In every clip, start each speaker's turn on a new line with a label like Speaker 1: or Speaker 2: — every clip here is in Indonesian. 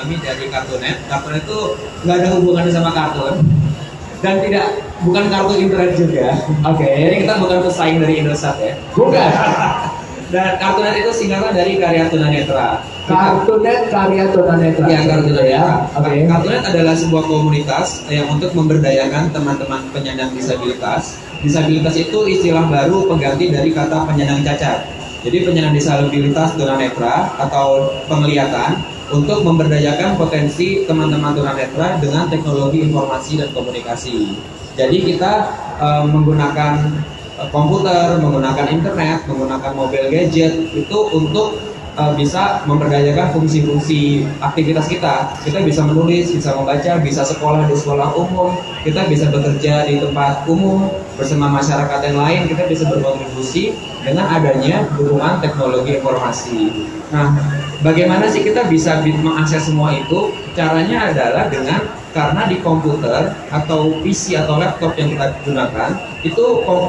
Speaker 1: Kami dari Kartunet. Kartunet itu nggak ada hubungannya sama kartun dan bukan kartu internet juga.
Speaker 2: Oke.
Speaker 1: Jadi kita bukan pesaing dari Indosat ya.
Speaker 2: Bukan.
Speaker 1: Dan Kartunet itu singkatan dari Karya Tunanetra.
Speaker 2: Kartunet Karya Tunanetra.
Speaker 1: Ya, Kartunet ya.
Speaker 2: Oke.
Speaker 1: Kartunet adalah sebuah komunitas yang untuk memberdayakan teman-teman penyandang disabilitas. Disabilitas itu istilah baru pengganti dari kata penyandang cacat. Jadi penyandang disabilitas tunanetra atau penglihatan untuk memberdayakan potensi teman-teman tunanetra dengan teknologi informasi dan komunikasi. Jadi kita menggunakan komputer, menggunakan internet, menggunakan mobil gadget itu untuk bisa memberdayakan fungsi-fungsi aktivitas kita. Kita bisa menulis, bisa membaca, bisa sekolah di sekolah umum, kita bisa bekerja di tempat umum bersama masyarakat yang lain, kita bisa berkontribusi dengan adanya dukungan teknologi informasi. Nah, bagaimana sih kita bisa mengakses semua itu? Caranya adalah karena di komputer atau PC atau laptop yang kita gunakan itu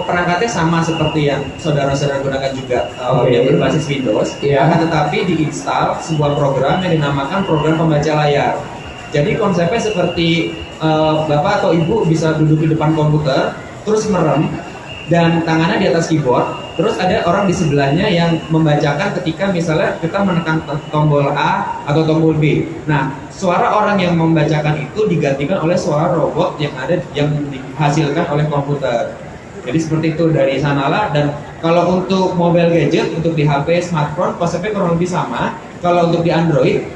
Speaker 1: perangkatnya sama seperti yang saudara-saudara gunakan juga yang berbasis Windows, akan tetapi diinstal sebuah program yang dinamakan program pembaca layar. Jadi konsepnya seperti Bapak atau Ibu bisa duduk di depan komputer, terus merem dan tangannya di atas keyboard, terus ada orang di sebelahnya yang membacakan ketika misalnya kita menekan tombol A atau tombol B. Nah, suara orang yang membacakan itu digantikan oleh suara robot yang dihasilkan oleh komputer. Jadi seperti itu dari sanalah. Dan kalau untuk mobile gadget, untuk di HP, smartphone, konsepnya kurang lebih sama. Kalau untuk di Android,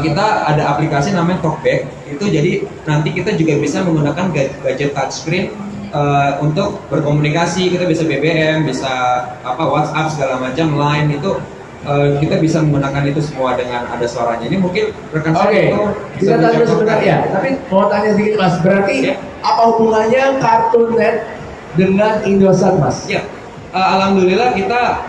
Speaker 1: kita ada aplikasi namanya Talkback. Itu jadi nanti kita juga bisa menggunakan gadget touchscreen untuk berkomunikasi. Kita bisa BBM, bisa WhatsApp segala macam, Line itu kita bisa menggunakan itu semua dengan ada suaranya. Ini mungkin rekan saya itu
Speaker 2: bisa tanya sebentar ya. Tapi mau tanya sedikit Mas, berarti apa hubungannya Kartunet dengan Indosat Mas?
Speaker 1: Ya, alhamdulillah kita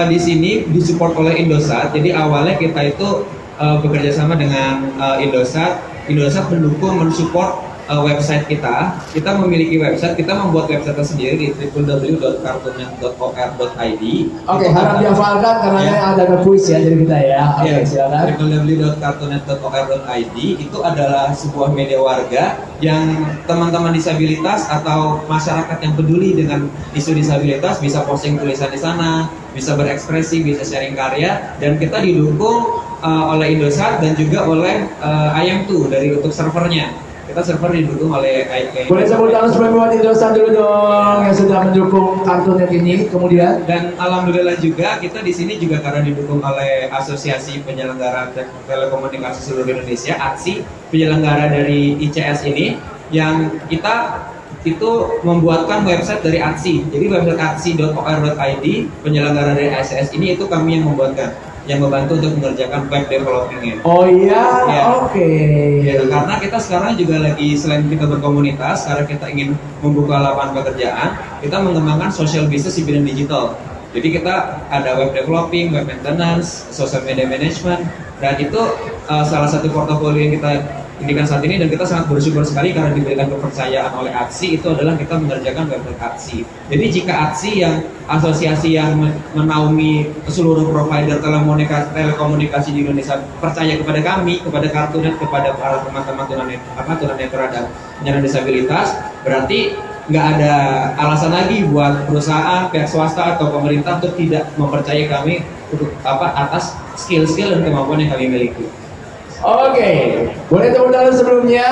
Speaker 1: di sini disupport oleh Indosat. Jadi awalnya kita itu bekerja sama dengan Indosat. Indosat mensupport website kita. Kita memiliki website, kita membuat website sendiri di www.kartunet.or.id.
Speaker 2: Oke, harap dihafalkan karena ada kuis ya dari kita ya. Oke, silakan.
Speaker 1: www.kartunet.or.id itu adalah sebuah media warga yang teman-teman disabilitas atau masyarakat yang peduli dengan isu disabilitas bisa posting tulisan di sana, bisa berekspresi, bisa sharing karya, dan kita didukung oleh Indosat dan juga oleh IM2 untuk servernya. Kita server didukung oleh IM2.
Speaker 2: Boleh sebut tangan sebagai buat Indosat dulu dong yang sudah mendukung Kartunet ini. Kemudian
Speaker 1: dan alhamdulillah juga kita di sini juga karena didukung oleh Asosiasi Penyelenggara Telekomunikasi Seluruh Indonesia (ATSI), penyelenggara dari ICS ini, yang kita itu membuatkan website dari ATSI. Jadi website atsi.or.id, penyelenggara dari ICS ini itu kami yang membuatkan, yang membantu untuk mengerjakan web developing-nya.
Speaker 2: Oh iya, ya. Oke.
Speaker 1: Ya, karena kita sekarang juga lagi, selain kita berkomunitas, karena kita ingin membuka lapangan pekerjaan, kita mengembangkan social business di bidang digital. Jadi kita ada web developing, web maintenance, social media management, dan itu salah satu portofolio yang kita indikan saat ini, dan kita sangat bersyukur sekali karena diberikan kepercayaan oleh ATSI. Itu adalah kita mengerjakan website ATSI. Jadi jika ATSI yang asosiasi yang menaungi seluruh provider telekomunikasi di Indonesia percaya kepada kami, kepada Kartunet, kepada para teman-teman tunanetra dan penyandang disabilitas, berarti nggak ada alasan lagi buat perusahaan, pihak swasta atau pemerintah untuk tidak mempercayai kami untuk atas skill-skill dan kemampuan yang kami miliki.
Speaker 2: Oke, boleh tepuk tangan sebelumnya.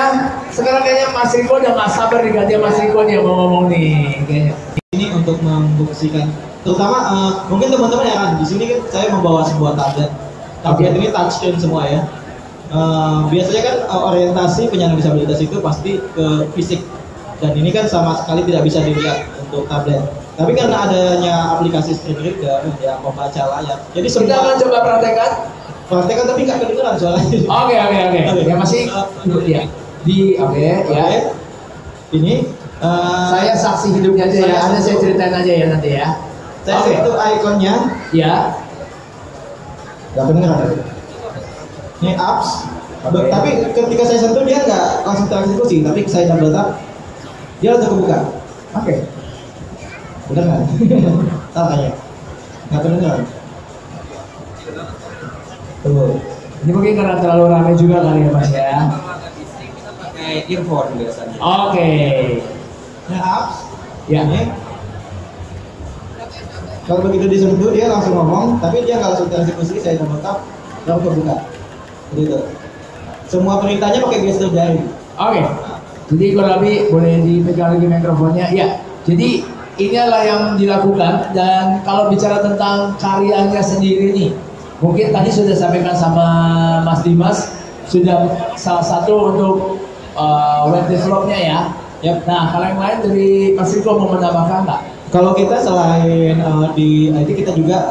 Speaker 2: Sekarang kayaknya Mas Riko udah nggak sabar nih, gantian Mas Riko nih yang mau ngomong nih kayaknya.
Speaker 3: Ini untuk membuktikan, terutama mungkin teman-teman ya kan, di sini kan saya membawa sebuah tablet. Tablet ini touchscreen semua ya. Biasanya kan orientasi penyandang disabilitas itu pasti ke fisik, dan ini kan sama sekali tidak bisa dilihat untuk tablet. Tapi karena adanya aplikasi screen reader yang membaca layar, jadi
Speaker 2: kita akan coba praktekkan
Speaker 3: tapi nggak kedengeran soalnya.
Speaker 2: Oke. Ya masih ya. Ya. Ini saya saksi hidupnya aja ya. Anda saya ceritain aja ya nanti ya.
Speaker 3: Saya sentuh ikonnya.
Speaker 2: Ya.
Speaker 3: Nggak kedengeran. Ini apps. Tapi ketika saya sentuh dia nggak langsung tereksekusi, tapi saya double tap dia langsung kebuka.
Speaker 2: Oke.
Speaker 3: Bener nggak? Salah kayaknya. Nggak kedengeran. Tunggu.
Speaker 2: Ini mungkin karena terlalu ramai juga kali ya Mas ya.
Speaker 1: Pakai earphone biasanya.
Speaker 2: Oke.
Speaker 3: Nah, apps.
Speaker 2: Ya.
Speaker 3: Ini. Kalau begitu disentuh dia langsung ngomong, tapi dia nggak langsung eksekusi, saya double tap, lalu kebuka. Gitu. Semua perintahnya pakai gestur jari.
Speaker 2: Oke. Jadi kurang lebih boleh dipegang lagi mikrofonnya. Ya. Jadi inilah yang dilakukan, dan kalau bicara tentang karyanya sendiri nih, mungkin tadi sudah sampaikan sama Mas Dimas, sudah salah satu untuk web developnya ya.
Speaker 3: Yep.
Speaker 2: Nah, kalau yang lain dari Mas Riko mau menambahkan nggak?
Speaker 3: Kalau kita selain di IT, kita juga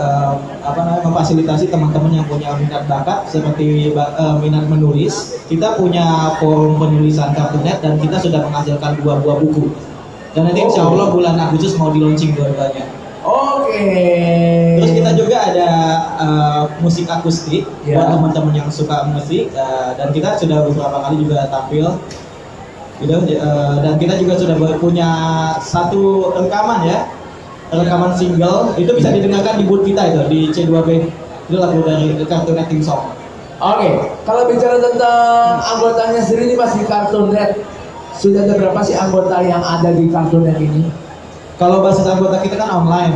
Speaker 3: memfasilitasi teman-teman yang punya minat bakat seperti minat menulis. Kita punya forum penulisan Kartunet dan kita sudah menghasilkan 2 buah buku. Dan nanti insya Allah bulan Agustus mau di launching dua-duanya.
Speaker 2: Oke.
Speaker 3: Terus kita juga ada musik akustik
Speaker 2: Ya.
Speaker 3: buat teman-teman yang suka musik, dan kita sudah beberapa kali juga tampil. Gitu, dan kita juga sudah punya satu rekaman ya, rekaman single itu bisa didengarkan di booth kita itu di C2B, itu lagu dari Kartunet Theme Song.
Speaker 2: Oke, kalau bicara tentang anggotanya sendiri nih Mas di Kartunet, sudah ada berapa sih anggota yang ada di Kartunet ini?
Speaker 3: Kalau basis anggota kita kan online,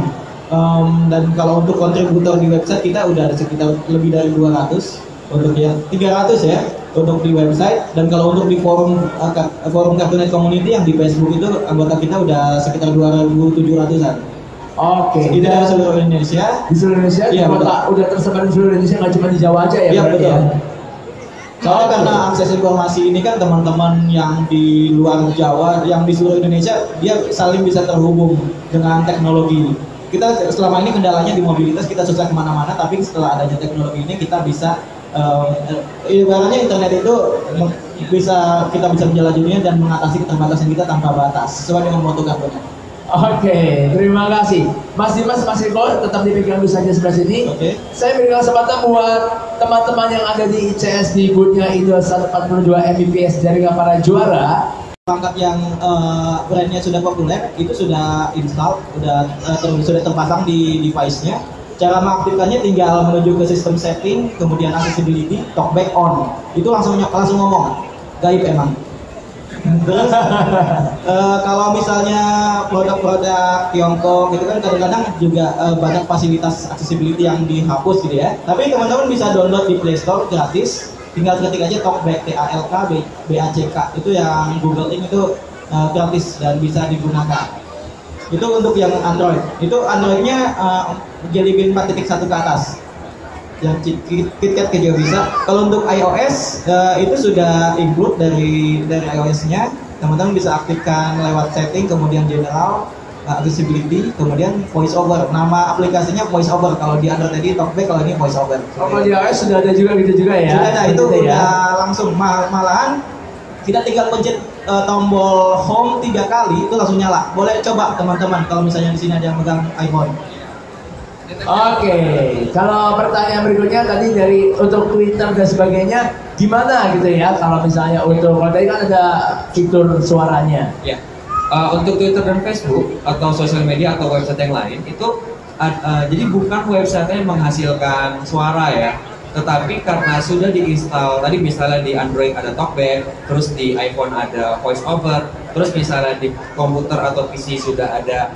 Speaker 3: dan kalau untuk kontributor di website kita udah ada sekitar lebih dari 200, untuk yang 300 ya untuk di website, dan kalau untuk di forum Kartunet Community yang di Facebook itu anggota kita udah sekitar 2.700-an.
Speaker 2: Oke.
Speaker 3: Itu dari seluruh Indonesia.
Speaker 2: Di seluruh Indonesia,
Speaker 3: Iya,
Speaker 2: kota udah tersebar di seluruh Indonesia, nggak cuma di Jawa aja ya?
Speaker 3: Iya
Speaker 2: berarti
Speaker 3: betul.
Speaker 2: ya?
Speaker 3: Soalnya karena akses informasi ini kan teman-teman yang di luar Jawa, yang di seluruh Indonesia, dia saling bisa terhubung dengan teknologi. Kita selama ini kendalanya di mobilitas, kita susah kemana-mana, tapi setelah adanya teknologi ini kita bisa, ibaratnya internet itu kita bisa menjelajahinya dan mengatasi keterbatasan kita tanpa batas, sesuai dengan moto Kartunet.
Speaker 2: Oke, terima kasih. Mas Dimas, Mas Riko, tetap dipegang dulu saja sebelah sini.
Speaker 3: Oke.
Speaker 2: Saya berikan kesempatan buat teman-teman yang ada di ICS di booth-nya Idol 142 Mbps Jaringan Para Juara.
Speaker 3: Perangkat yang brandnya sudah populer itu sudah install, sudah terpasang di device-nya. Cara mengaktifkannya tinggal menuju ke sistem setting, kemudian accessibility, talkback on. Itu langsung ngomong. Gaib emang. Terus kalau misalnya produk-produk Tiongkok gitu kan kadang-kadang juga banyak fasilitas accessibility yang dihapus gitu ya. Tapi teman-teman bisa download di Play Store gratis. Tinggal ketik aja talkback, TALK, BACK, itu yang Google itu gratis dan bisa digunakan. Itu untuk yang Android. Itu Androidnya Jelly Bean 4.1 ke atas. Yang KitKat juga bisa. Kalau untuk iOS itu sudah include dari iOS-nya. Teman-teman bisa aktifkan lewat setting, kemudian general, accessibility, kemudian voice over. Nama aplikasinya voice over. Kalau di Android tadi talkback, kalau ini voice over.
Speaker 2: Kalau di iOS sudah ada juga gitu juga ya?
Speaker 3: Sudah ada, itu
Speaker 2: gitu
Speaker 3: udah
Speaker 2: ya?
Speaker 3: langsung. Malahan kita tinggal pencet tombol home 3 kali itu langsung nyala. Boleh coba teman-teman kalau misalnya di sini ada yang megang iPhone.
Speaker 2: Oke, kalau pertanyaan berikutnya tadi dari untuk Twitter dan sebagainya, gimana gitu ya? Kalau misalnya untuk, kalau tadi kan ada fitur suaranya.
Speaker 1: Ya. Untuk Twitter dan Facebook atau sosial media atau website yang lain itu jadi bukan website yang menghasilkan suara ya, tetapi karena sudah diinstal tadi misalnya di Android ada talkback, terus di iPhone ada voice over, terus misalnya di komputer atau PC sudah ada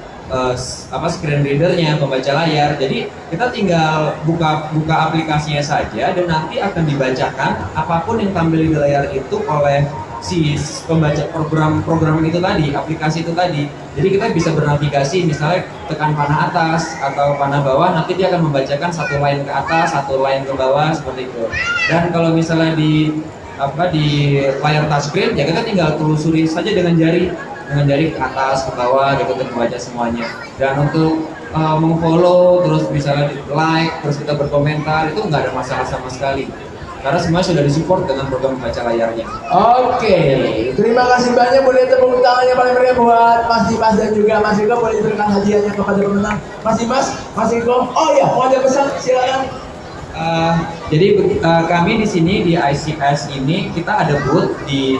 Speaker 1: screen readernya, pembaca layar. Jadi kita tinggal buka aplikasinya saja dan nanti akan dibacakan apapun yang tampil di layar itu oleh si pembaca program itu tadi, aplikasi itu tadi. Jadi kita bisa bernavigasi, misalnya tekan panah atas atau panah bawah, nanti dia akan membacakan satu line ke atas, satu line ke bawah seperti itu. Dan kalau misalnya di layar touchscreen ya kita tinggal telusuri saja dengan jari ke atas ke bawah gitu untuk membaca semuanya. Dan untuk mengfollow, terus misalnya di like, terus kita berkomentar, itu nggak ada masalah sama sekali karena semua sudah disupport dengan program membaca layarnya.
Speaker 2: Oke, terima kasih banyak. Boleh tepuk tangannya paling meriah buat Mas Dimas dan juga Mas Riko. Boleh diberikan hadiahnya kepada pemenang. Mas Dimas, Mas Riko. Oh ya, mau ada pesan? Silakan.
Speaker 1: Jadi kami di sini di ICS ini kita ada booth di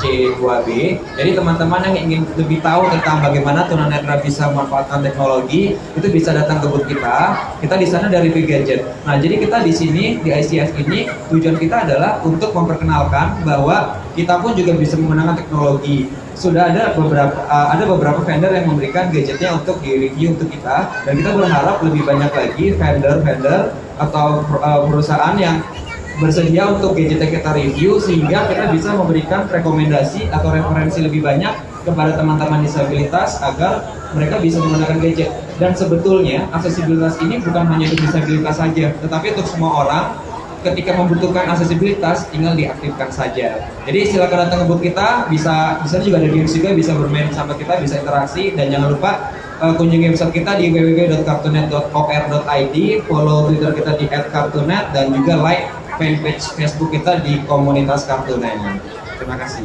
Speaker 1: C2B. Jadi teman-teman yang ingin lebih tahu tentang bagaimana tunanetra bisa memanfaatkan teknologi itu bisa datang ke booth kita. Kita di sana dari Review Gadget. Nah, jadi kita di sini di ICS ini tujuan kita adalah untuk memperkenalkan bahwa kita pun juga bisa menggunakan teknologi. Sudah ada beberapa vendor yang memberikan gadgetnya untuk di-review untuk kita, dan kita berharap lebih banyak lagi vendor-vendor atau perusahaan yang bersedia untuk gadget yang kita review, sehingga kita bisa memberikan rekomendasi atau referensi lebih banyak kepada teman-teman disabilitas agar mereka bisa menggunakan gadget. Dan sebetulnya aksesibilitas ini bukan hanya untuk disabilitas saja, tetapi untuk semua orang. Ketika membutuhkan aksesibilitas, tinggal diaktifkan saja. Jadi silakan datang ke booth kita, bisa juga ada games juga, bisa bermain sama kita, bisa interaksi, dan jangan lupa kunjungi website kita di www.cartoonet.or.id, follow Twitter kita di @cartoonet, dan juga like fanpage Facebook kita di komunitas Cartoonet. Terima kasih.